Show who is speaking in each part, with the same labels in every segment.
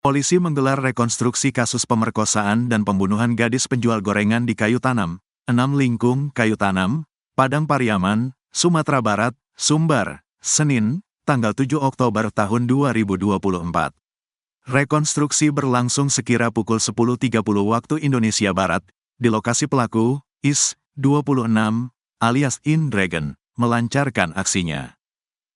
Speaker 1: Polisi menggelar rekonstruksi kasus pemerkosaan dan pembunuhan gadis penjual gorengan di Kayu Tanam, 6 Lingkung, Kayu Tanam, Padang Pariaman, Sumatera Barat, Sumbar, Senin, tanggal 7 Oktober tahun 2024. Rekonstruksi berlangsung sekira pukul 10.30 waktu Indonesia Barat, di lokasi pelaku, Is, 26, alias In Dragon, melancarkan aksinya.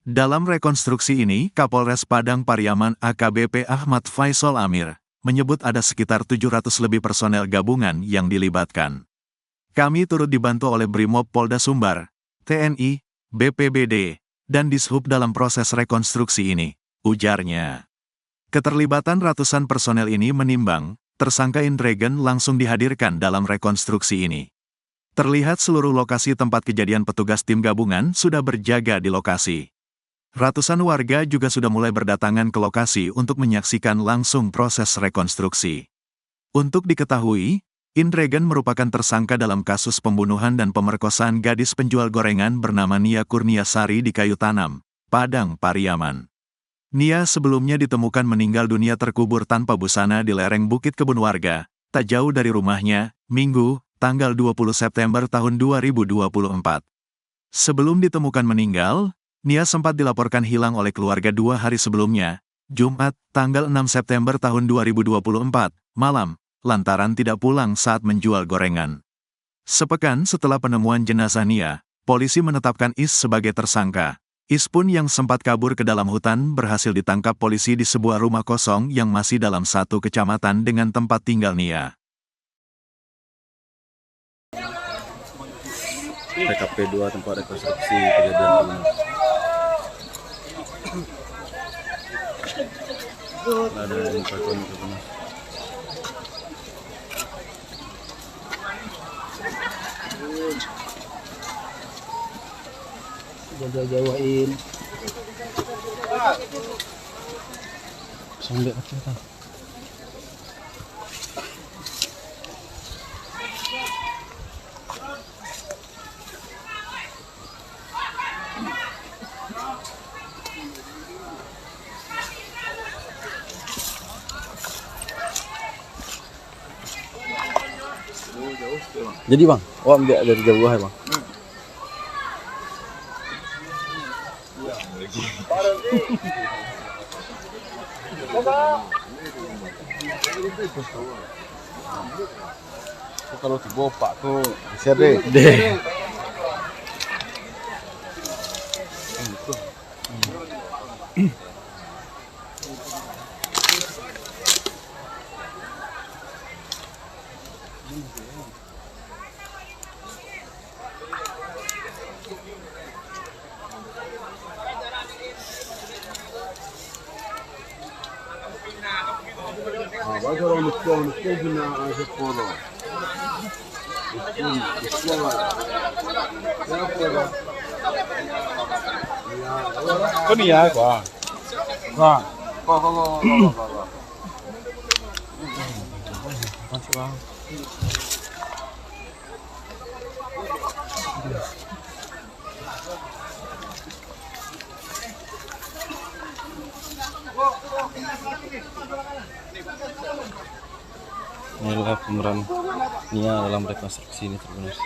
Speaker 1: Dalam rekonstruksi ini, Kapolres Padang Pariaman AKBP Ahmad Faisal Amir, menyebut ada sekitar 700 lebih personel gabungan yang dilibatkan. Kami turut dibantu oleh Brimob Polda Sumbar, TNI, BPBD, dan Dishub dalam proses rekonstruksi ini, ujarnya. Keterlibatan ratusan personel ini menimbang, tersangka In Dragon langsung dihadirkan dalam rekonstruksi ini. Terlihat seluruh lokasi tempat kejadian petugas tim gabungan sudah berjaga di lokasi. Ratusan warga juga sudah mulai berdatangan ke lokasi untuk menyaksikan langsung proses rekonstruksi. Untuk diketahui, In Dragon merupakan tersangka dalam kasus pembunuhan dan pemerkosaan gadis penjual gorengan bernama Nia Kurniasari di Kayu Tanam, Padang Pariaman. Nia sebelumnya ditemukan meninggal dunia terkubur tanpa busana di lereng Bukit Kebun Warga, tak jauh dari rumahnya, Minggu, tanggal 20 September tahun 2024. Sebelum ditemukan meninggal, Nia sempat dilaporkan hilang oleh keluarga 2 hari sebelumnya, Jumat, tanggal 6 September tahun 2024, malam, lantaran tidak pulang saat menjual gorengan. Sepekan setelah penemuan jenazah Nia, polisi menetapkan Is sebagai tersangka. Is pun yang sempat kabur ke dalam hutan berhasil ditangkap polisi di sebuah rumah kosong yang masih dalam satu kecamatan dengan tempat tinggal Nia.
Speaker 2: TKP 2 tempat rekonstruksi kejadian ini. Ada yang pakai ini.
Speaker 3: Jauh-jauhin. Sambil kecil kan.
Speaker 2: Jadi bang, ambil dari jauh ya bang.
Speaker 3: Kalau dibopak tuh bisa deh. Có đi ai quả? Vâng.
Speaker 2: Inilah pemeran Nia dalam rekonstruksi ini terbenar.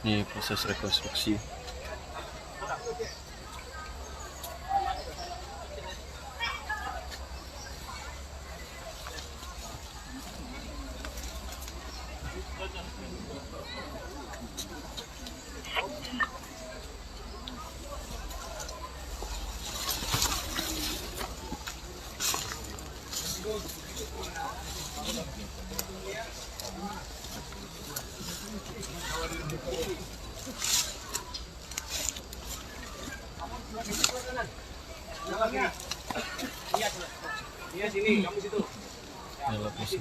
Speaker 2: Ini proses rekonstruksi. Iya sini, kamu situ. Inilah proses.